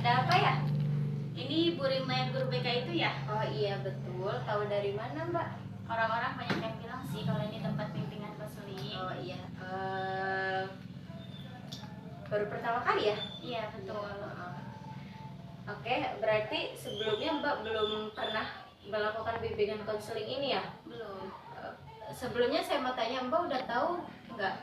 Ada apa ya? Ini Bu Rima yang guru BK itu ya? Oh iya betul. Tahu dari mana Mbak? Orang-orang banyak yang bilang sih kalau ini tempat bimbingan konseling. Oh iya. Baru pertama kali ya? Iya betul. Oke, berarti sebelumnya Mbak belum pernah melakukan bimbingan konseling ini ya? Belum. Sebelumnya saya mau tanya, Mbak udah tahu nggak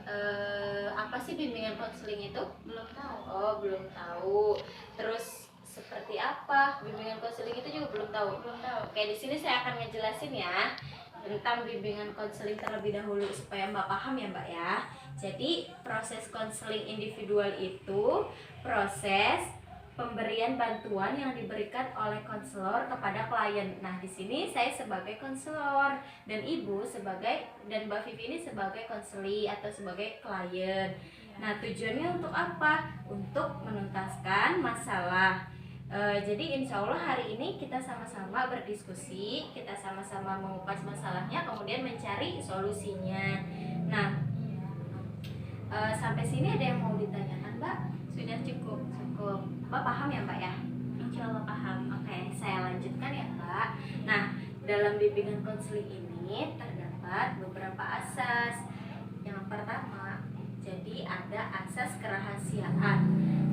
apa sih bimbingan konseling itu? Belum tahu. Oh, belum tahu. Terus seperti apa bimbingan konseling itu juga belum tahu. Belum tahu. Oke, di sini saya akan ngejelasin ya tentang bimbingan konseling terlebih dahulu supaya Mbak paham ya Mbak ya. Jadi proses konseling individual itu proses pemberian bantuan yang diberikan oleh konselor kepada klien. Nah, di sini saya sebagai konselor dan Ibu sebagai dan Mbak Vivi ini sebagai konseli atau sebagai klien. Nah, tujuannya untuk apa? Untuk menuntaskan masalah. Jadi insya Allah hari ini kita sama-sama berdiskusi, kita sama-sama mengupas masalahnya, kemudian mencari solusinya. Nah, sampai sini ada yang mau ditanyakan, Mbak? Sudah cukup. Cukup. Mbak paham ya, Mbak ya? Insya Allah paham. Oke, saya lanjutkan ya, Mbak. Nah, dalam bimbingan konseling ini terdapat beberapa asas. Yang pertama, jadi ada asas kerahasiaan.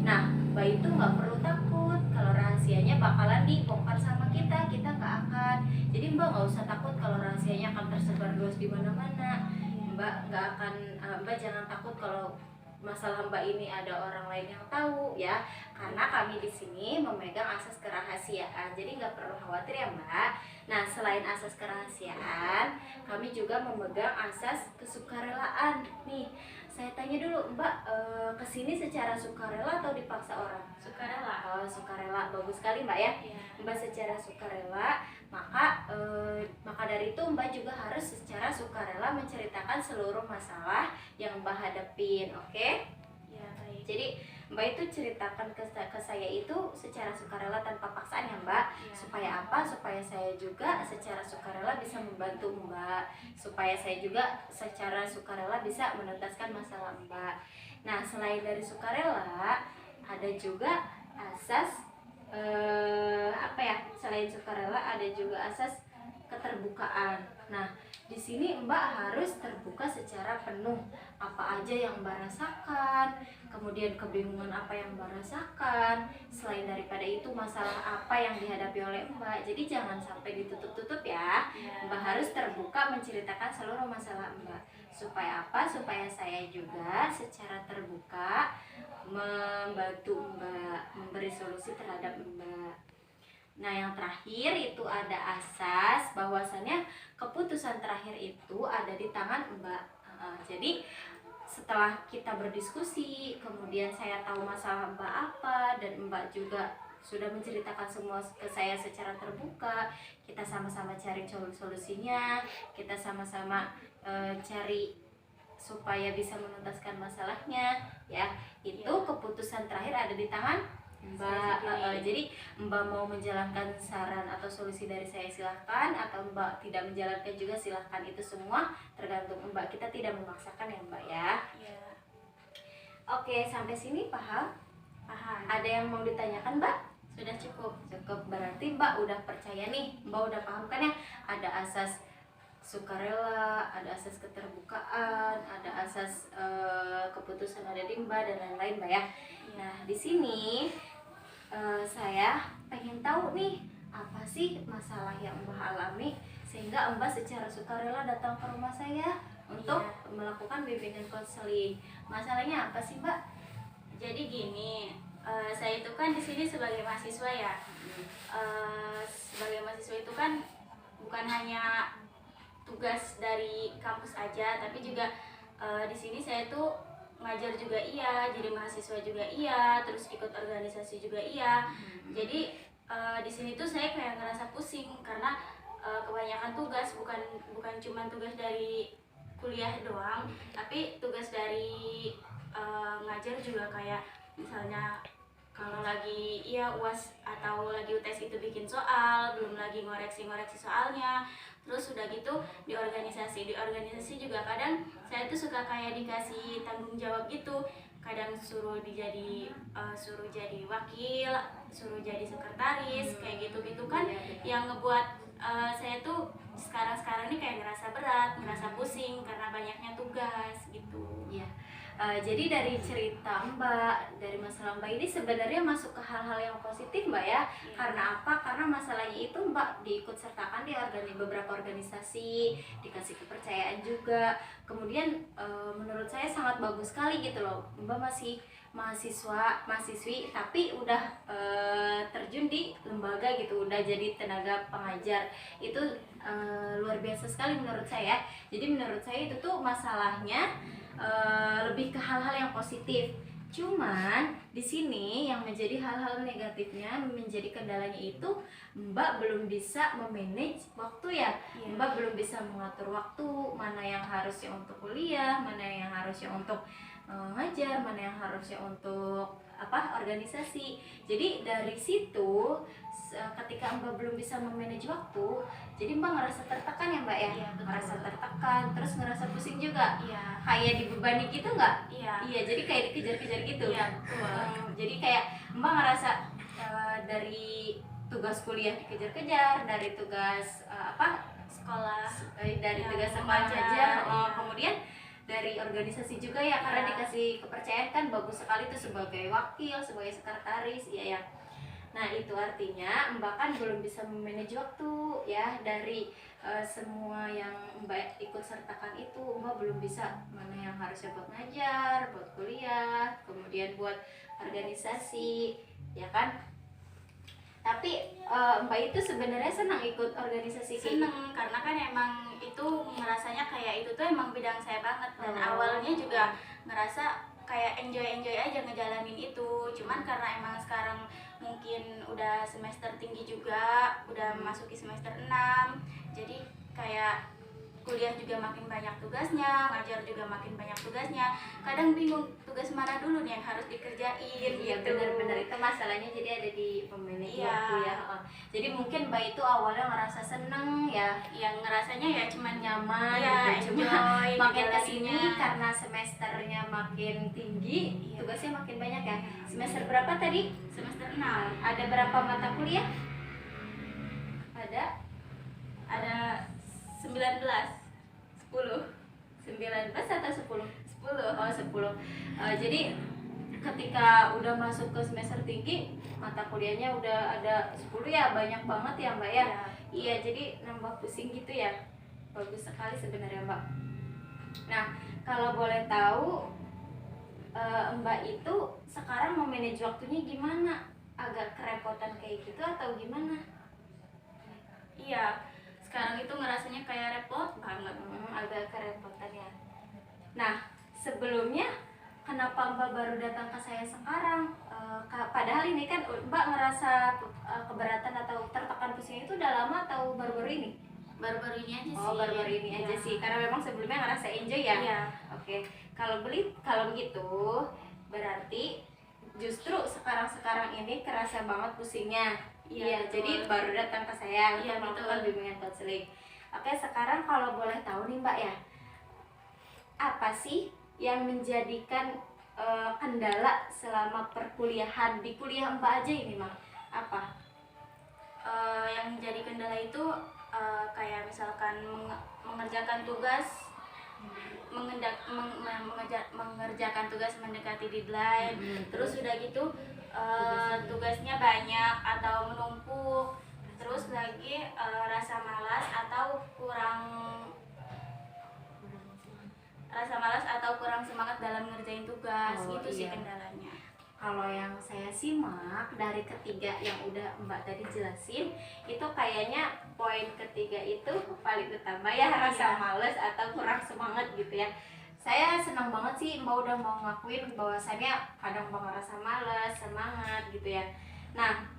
Nah, Mbak itu nggak perlu takut kalau rahasianya bakalan dibongkar sama kita nggak akan. Jadi Mbak nggak usah takut kalau rahasianya akan tersebar luas di mana-mana. Mbak nggak akan, Mbak jangan takut kalau masalah Mbak ini ada orang lain yang tahu ya, karena kami di sini memegang asas kerahasiaan, jadi nggak perlu khawatir ya Mbak. Nah, selain asas kerahasiaan, kami juga memegang asas kesukarelaan. Nih, saya tanya dulu Mbak, kesini secara sukarela atau dipaksa orang? Sukarela. Oh, sukarela, bagus sekali Mbak ya. Iya. Mbak secara sukarela, maka dari itu Mbak juga harus secara sukarela menceritakan seluruh masalah yang Mbak hadapin, oke? Ya baik. Jadi Mbak itu ceritakan ke saya itu secara sukarela tanpa paksaan ya Mbak. Ya. Supaya apa? Supaya saya juga secara sukarela bisa membantu Mbak, supaya saya juga secara sukarela bisa menuntaskan masalah Mbak. Nah, selain dari sukarela, ada juga asas selain sukarela ada juga asas keterbukaan. Nah, di sini Mbak harus terbuka secara penuh. Apa aja yang Mbak rasakan, kemudian kebingungan apa yang Mbak rasakan. Selain daripada itu, masalah apa yang dihadapi oleh Mbak. Jadi jangan sampai ditutup-tutup ya. Mbak harus terbuka menceritakan seluruh masalah Mbak. Supaya apa? Supaya saya juga secara terbuka membantu Mbak, memberi solusi terhadap Mbak. Nah, yang terakhir itu ada asas bahwasannya keputusan terakhir itu ada di tangan Mbak. Jadi setelah kita berdiskusi, kemudian saya tahu masalah Mbak apa dan Mbak juga sudah menceritakan semua ke saya secara terbuka, kita sama-sama cari solusinya, kita sama-sama cari supaya bisa menuntaskan masalahnya ya. Itu keputusan terakhir ada di tangan Mbak. Jadi Mbak mau menjalankan saran atau solusi dari saya silahkan, atau Mbak tidak menjalankan juga silahkan, itu semua tergantung Mbak, kita tidak memaksakan ya Mbak ya. Ya. Oke, sampai sini paham? Paham. Ada yang mau ditanyakan Mbak? Sudah cukup. Cukup, berarti Mbak udah percaya nih, Mbak udah paham kan ya, ada asas sukarela, ada asas keterbukaan, ada asas keputusan ada di Mbak dan lain-lain Mbak ya. Nah, di sini saya pengen tahu nih, apa sih masalah yang Mbak alami sehingga Mbak secara sukarela datang ke rumah saya untuk melakukan bimbingan konseling. Masalahnya apa sih Mbak? Jadi gini, saya itu kan di sini sebagai mahasiswa ya. Sebagai mahasiswa itu kan bukan hanya tugas dari kampus aja, tapi juga di sini saya tuh ngajar juga iya, jadi mahasiswa juga iya, terus ikut organisasi juga iya. Jadi di sini tuh saya kayak ngerasa pusing karena kebanyakan tugas bukan cuma tugas dari kuliah doang, tapi tugas dari ngajar juga, kayak misalnya kalau lagi UAS atau lagi UTS itu bikin soal, belum lagi ngoreksi soalnya. Terus udah gitu di organisasi juga kadang saya tuh suka kayak dikasih tanggung jawab gitu, kadang suruh suruh jadi wakil, suruh jadi sekretaris, kayak gitu-gitu kan, yang ngebuat saya tuh sekarang ini kayak ngerasa berat, ngerasa pusing karena banyaknya tugas gitu. Ya. Jadi dari cerita Mbak, dari masalah Mbak ini sebenarnya masuk ke hal-hal yang positif Mbak ya. Karena apa? Karena masalahnya itu Mbak diikut sertakan di beberapa organisasi, dikasih kepercayaan juga. Kemudian menurut saya sangat bagus sekali gitu loh. Mbak masih mahasiswi tapi udah terjun di lembaga gitu, udah jadi tenaga pengajar. Itu luar biasa sekali menurut saya. Jadi menurut saya itu tuh masalahnya lebih ke hal-hal yang positif. Cuman di sini yang menjadi hal-hal negatifnya, menjadi kendalanya itu Mbak belum bisa memanage waktu ya. Mbak belum bisa mengatur waktu, mana yang harusnya untuk kuliah, mana yang harusnya untuk ngajar, mana yang harusnya untuk organisasi. Jadi dari situ ketika Mbak belum bisa memanage waktu, jadi Mbak ngerasa tertekan ya Mbak ya? Iya, betul. Ngerasa tertekan, terus ngerasa pusing juga. Iya. Kayak dibebani gitu nggak? Iya. Iya, jadi kayak dikejar-kejar gitu. Iya, betul. Jadi kayak Mbak ngerasa dari tugas kuliah dikejar-kejar, dari tugas Sekolah, dari ya, tugas sekolah mengajar, aja, iya. Kemudian dari organisasi juga ya, karena Iya. dikasih kepercayaan kan bagus sekali tuh sebagai wakil, sebagai sekretaris, iya ya. Nah itu artinya Mbak kan belum bisa memanage waktu ya. Dari semua yang Mbak ikut sertakan itu Mbak belum bisa, mana yang harusnya buat ngajar, buat kuliah, kemudian buat organisasi, ya kan? Tapi Mbak itu sebenarnya senang ikut organisasi kayak gitu? Seneng, karena kan emang itu ngerasanya kayak itu tuh emang bidang saya banget. Dan awalnya juga ngerasa kayak enjoy aja ngejalanin itu. Cuman karena emang sekarang mungkin udah semester tinggi juga, udah memasuki semester 6, jadi kayak kuliah juga makin banyak tugasnya, ngajar juga makin banyak tugasnya. Kadang bingung tugas mana dulu nih yang harus dikerjain. Iya gitu. benar-benar, itu masalahnya jadi ada di pemanage Iya. waktu ya. Jadi mungkin Mbak itu awalnya ngerasa seneng ya, Yang ngerasanya ya cuman nyaman Iya, gitu. Cuma enjoy makin ngejalaninnya. kesini karena semesternya makin tinggi, Iya. tugasnya makin banyak ya. Semester berapa tadi? semester 6 Ada berapa mata kuliah? ada 19 19 atau 10? 10. Oh 10. Jadi ketika udah masuk ke semester tinggi, mata kuliahnya udah ada 10 ya, banyak banget ya Mbak ya. Iya, jadi nambah pusing gitu ya. Bagus sekali sebenarnya Mbak. Nah, kalau boleh tahu Mbak itu sekarang memanage waktunya gimana? Agak kerepotan kayak gitu atau gimana? Iya, sekarang itu ngerasanya kayak repot banget. Agak kerepotan ya. Nah, sebelumnya kenapa Mbak baru datang ke saya sekarang? Padahal ini kan Mbak ngerasa keberatan atau tertekan pusing itu udah lama atau baru-baru ini? Baru-baru ini aja sih. Oh, baru-baru ini aja Iya. sih. Karena memang sebelumnya ngerasa enjoy ya. Iya. Oke. Kalau begitu berarti justru sekarang ini kerasa banget pusingnya. Iya, betul. jadi baru datang ke saya Iya, untuk melakukan betul. bimbingan konseling. Oke, sekarang kalau boleh tahu nih Mbak ya, apa sih yang menjadikan kendala selama perkuliahan di kuliah Mbak aja ini Mbak? Apa? Yang jadi kendala itu kayak misalkan mengerjakan tugas mengerjakan tugas mendekati deadline. Terus udah gitu tugasnya banyak atau menumpuk, terus lagi rasa malas atau kurang semangat dalam ngerjain tugas. Gitu sih Iya. kendalanya. Kalau yang saya simak dari ketiga yang udah Mbak tadi jelasin, itu kayaknya poin ketiga itu paling utama ya, rasa males atau kurang semangat gitu ya. Saya senang banget sih Mbak udah mau ngakuin bahwasannya kadang Mbak ngerasa males, semangat gitu ya. Nah,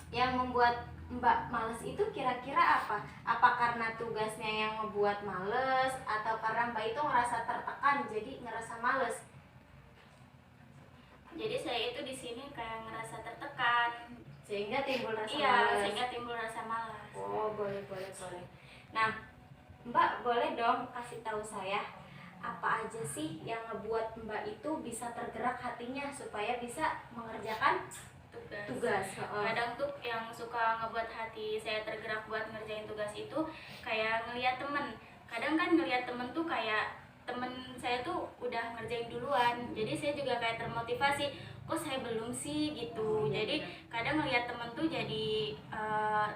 yang membuat Mbak males itu kira-kira apa? Apa karena tugasnya yang ngebuat males, atau karena Mbak itu ngerasa tertekan jadi ngerasa males? Jadi saya itu di sini kayak ngerasa tertekan, Sehingga timbul rasa iya, males. sehingga timbul rasa malas. Oh, boleh. Nah, Mbak boleh dong kasih tahu saya apa aja sih yang ngebuat Mbak itu bisa tergerak hatinya supaya bisa mengerjakan tugas? Kadang tuh yang suka ngebuat hati saya tergerak buat ngerjain tugas itu kayak ngelihat temen. Kadang kan ngelihat temen tuh kayak temen saya tuh udah ngerjain duluan, jadi saya juga kayak termotivasi, kok saya belum sih gitu. Jadi kadang ngelihat temen tuh jadi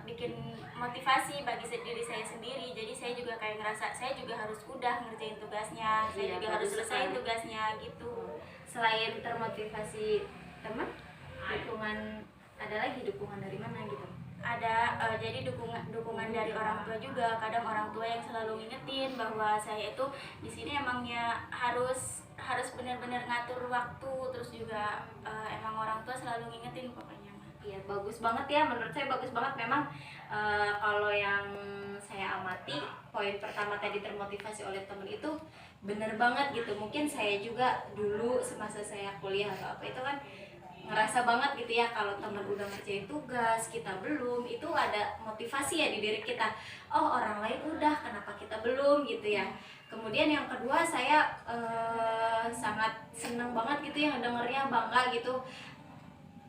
bikin motivasi bagi diri saya sendiri. Jadi saya juga kayak ngerasa saya juga harus udah ngerjain tugasnya, saya juga harus selesaiin tugasnya gitu. Selain termotivasi teman, dukungan ada lagi dukungan dari mana gitu? Ada jadi dukungan dari orang tua juga. Kadang orang tua yang selalu ngingetin bahwa saya itu di sini emangnya harus benar-benar ngatur waktu, terus juga emang orang tua selalu ngingetin pokoknya. Iya, bagus banget ya, menurut saya bagus banget memang. Kalau yang saya amati, poin pertama tadi termotivasi oleh temen itu bener banget gitu. Mungkin saya juga dulu semasa saya kuliah atau apa itu kan ngerasa banget gitu ya, kalau teman udah ngerjain tugas kita belum, itu ada motivasi ya di diri kita, oh orang lain udah, kenapa kita belum gitu ya. Kemudian yang kedua, saya sangat seneng banget gitu yang dengernya, bangga gitu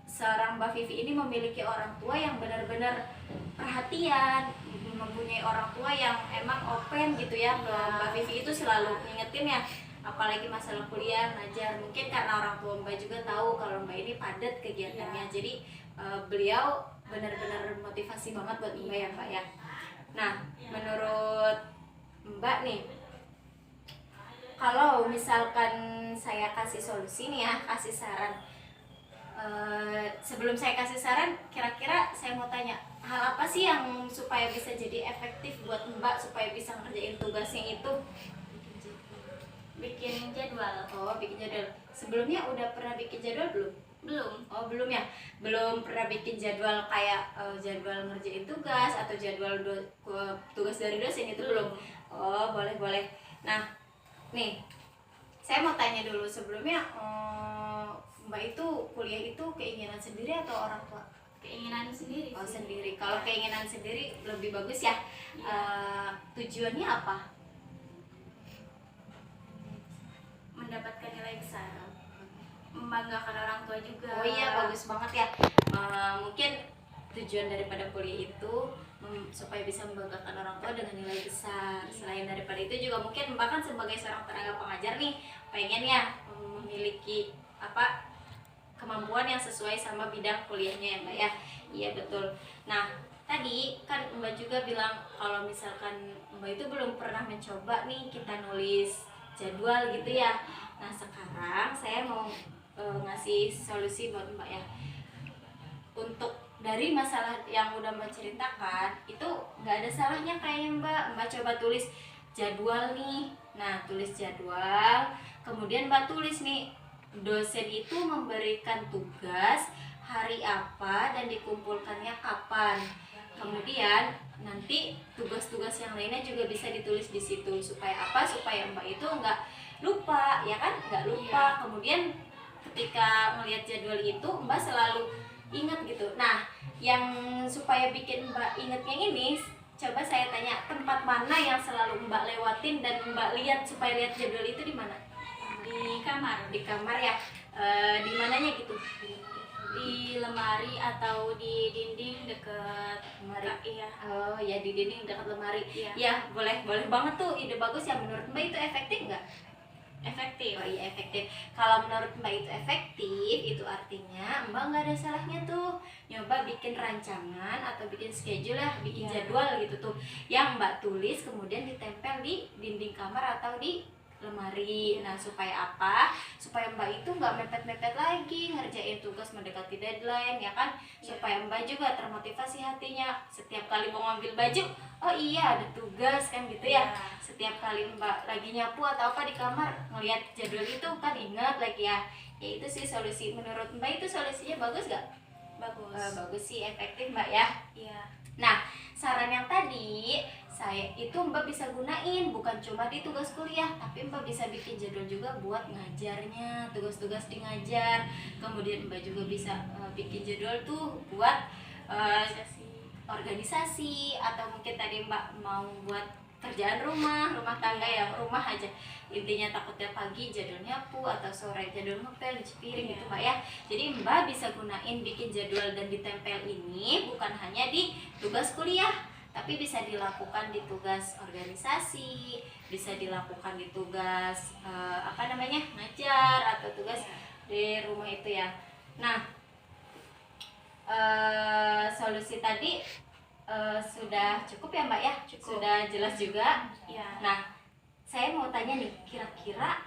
seorang Mbak Vivi ini memiliki orang tua yang benar-benar perhatian, mempunyai orang tua yang emang open gitu ya. Mbak Vivi itu selalu ngingetin ya, apalagi masalah kuliah, ngajar. Mungkin karena orang tua Mbak juga tahu kalau Mbak ini padat kegiatannya, jadi beliau benar-benar motivasi banget buat Mbak ya Mbak ya. Nah, menurut Mbak nih, kalau misalkan saya kasih solusi nih ya, kasih saran, sebelum saya kasih saran, kira-kira saya mau tanya, hal apa sih yang supaya bisa jadi efektif buat Mbak supaya bisa ngerjain tugasnya itu? Bikin jadwal. Oh, bikin jadwal. Sebelumnya udah pernah bikin jadwal belum? Belum. Oh, belum ya. Belum pernah bikin jadwal kayak jadwal ngerjain tugas atau jadwal tugas dari dosen itu belum. Oh, boleh. Nah, nih saya mau tanya dulu sebelumnya, Mbak itu kuliah itu keinginan sendiri atau orang tua? Keinginan sendiri. Oh, sendiri. Kalau keinginan sendiri lebih bagus ya. Tujuannya apa? Mendapatkan nilai besar, membanggakan orang tua juga. Oh iya, bagus banget ya. Mungkin tujuan daripada kuliah itu supaya bisa membanggakan orang tua dengan nilai besar. Selain daripada itu juga mungkin Mbak kan sebagai seorang tenaga pengajar nih, pengen ya memiliki kemampuan yang sesuai sama bidang kuliahnya ya Mbak ya. Iya betul. Nah, tadi kan Mbak juga bilang kalau misalkan Mbak itu belum pernah mencoba nih kita nulis jadwal gitu ya. Nah, sekarang saya mau ngasih solusi buat Mbak ya. Untuk dari masalah yang udah Mbak ceritakan, itu nggak ada salahnya kayaknya Mbak coba tulis jadwal nih. Nah, tulis jadwal, kemudian Mbak tulis nih, dosen itu memberikan tugas hari apa dan dikumpulkannya kapan. Kemudian nanti tugas-tugas yang lainnya juga bisa ditulis di situ. Supaya apa? Supaya Mbak itu nggak lupa, ya kan? Nggak lupa. Iya. Kemudian ketika melihat jadwal itu Mbak selalu ingat gitu. Nah, yang supaya bikin Mbak ingatnya ini, coba saya tanya, tempat mana yang selalu Mbak lewatin dan Mbak lihat supaya lihat jadwal itu di mana? Di kamar. Di kamar ya. Di mananya gitu? Di lemari atau di dinding dekat lemari. Iya. Oh ya, di dinding dekat lemari. Iya. Ya, boleh banget tuh, ide bagus ya. Menurut Mbak itu efektif nggak? Efektif. Oh iya, efektif. Kalau menurut Mbak itu efektif, itu artinya Mbak nggak ada salahnya tuh nyoba bikin rancangan atau bikin schedule ya, bikin jadwal gitu tuh, yang Mbak tulis kemudian ditempel di dinding kamar atau di lemari. Nah, supaya apa? Supaya Mbak itu nggak mepet-mepet lagi ngerjain tugas mendekati deadline ya kan? Supaya Mbak juga termotivasi hatinya. Setiap kali mau ngambil baju, oh iya ada tugas kan gitu ya. Setiap kali Mbak lagi nyapu atau apa di kamar, ngelihat jadwal itu kan ingat lagi ya. Ya itu sih solusi. Menurut Mbak itu solusinya bagus gak? Bagus. Bagus sih, efektif Mbak ya. Iya. Nah, saran yang tadi saya itu Mbak bisa gunain bukan cuma di tugas kuliah, tapi Mbak bisa bikin jadwal juga buat ngajarnya, tugas-tugas di ngajar. Kemudian Mbak juga bisa bikin jadwal tuh buat organisasi, atau mungkin tadi Mbak mau buat kerjaan rumah tangga ya, rumah aja intinya, takutnya pagi jadwal nyapu atau sore jadwal ngepel, cuci piring gitu Mbak ya. Jadi Mbak bisa gunain bikin jadwal dan ditempel ini bukan hanya di tugas kuliah, tapi bisa dilakukan di tugas organisasi, bisa dilakukan di tugas ngajar atau tugas di rumah itu ya. Nah, solusi tadi sudah cukup ya Mbak ya? Cukup. Sudah jelas juga Ya. Nah, saya mau tanya nih, kira-kira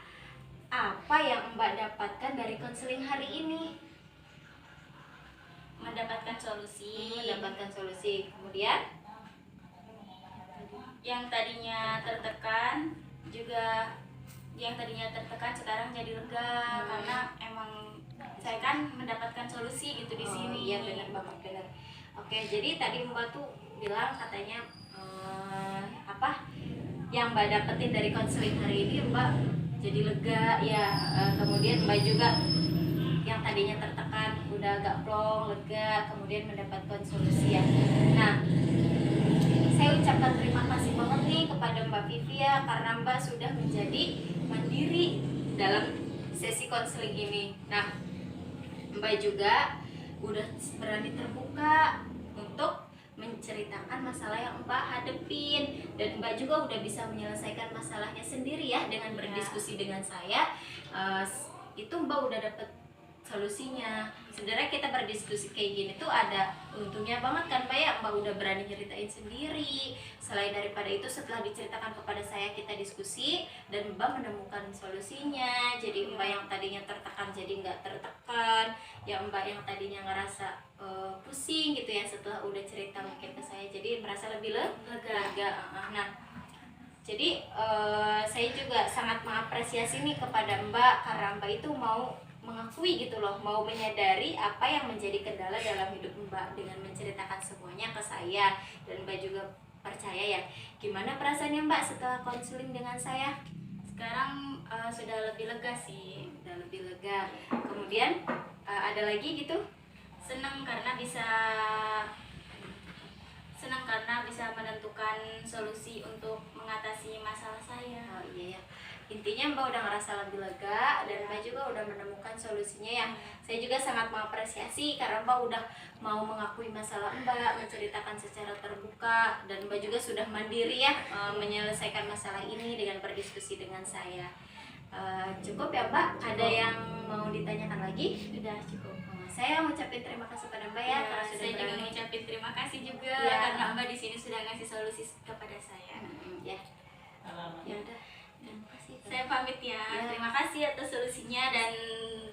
apa yang Mbak dapatkan dari konseling hari ini? Mendapatkan solusi. Mendapatkan solusi. Kemudian yang tadinya tertekan sekarang jadi lega karena emang saya kan mendapatkan solusi gitu di sini. Iya benar banget, benar. Oke, jadi tadi Mbak tuh bilang katanya yang Mbak dapetin dari konseling hari ini Mbak jadi lega ya. Kemudian Mbak juga yang tadinya tertekan udah agak plong, lega, kemudian mendapatkan solusi ya. Nah, saya ucapkan terima kasih banget nih kepada Mbak Vivi ya, karena Mbak sudah menjadi mandiri dalam sesi konseling ini. Nah, Mbak juga udah berani terbuka untuk menceritakan masalah yang Mbak hadepin, dan Mbak juga udah bisa menyelesaikan masalahnya sendiri ya dengan berdiskusi dengan saya. Itu Mbak udah dapet solusinya. Sebenarnya kita berdiskusi kayak gini tuh ada untungnya banget kan Mbak ya, Mbak udah berani nyeritain sendiri. Selain daripada itu, setelah diceritakan kepada saya, kita diskusi dan Mbak menemukan solusinya. Jadi Mbak yang tadinya tertekan jadi nggak tertekan, ya Mbak yang tadinya ngerasa pusing gitu ya, setelah udah cerita mungkin ke saya jadi merasa lebih lega. Nah, jadi saya juga sangat mengapresiasi nih kepada Mbak, karena Mbak itu mau mengakui gitu loh, mau menyadari apa yang menjadi kendala dalam hidup Mbak dengan menceritakan semuanya ke saya, dan Mbak juga percaya ya. Gimana perasaannya Mbak setelah konseling dengan saya? Sekarang sudah lebih lega sih. Udah lebih lega. Kemudian ada lagi gitu? Senang karena bisa menentukan solusi untuk mengatasi masalah saya. Oh iya ya. Intinya Mbak udah ngerasa lebih lega, dan Mbak juga udah menemukan solusinya ya. Saya juga sangat mengapresiasi karena Mbak udah mau mengakui masalah Mbak, menceritakan secara terbuka, dan Mbak juga sudah mandiri ya menyelesaikan masalah ini dengan berdiskusi dengan saya. Cukup ya Mbak? Ada yang mau ditanyakan lagi? Sudah cukup. Saya ngucapin terima kasih pada Mbak ya, karena sudah Saya juga berani. mengucapkan terima kasih juga Ya. karena Mbak di sini sudah ngasih solusi kepada saya. Ya. Ya udah. Terima kasih. Saya pamit ya. Ya. Terima kasih atas solusinya dan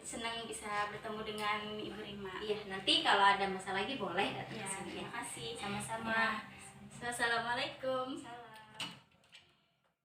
senang bisa bertemu dengan Ibu Rima. Iya, nanti kalau ada masalah lagi boleh datang Ya, ke sini ya. terima kasih. Sama-sama. Ya. Assalamualaikum. Salam.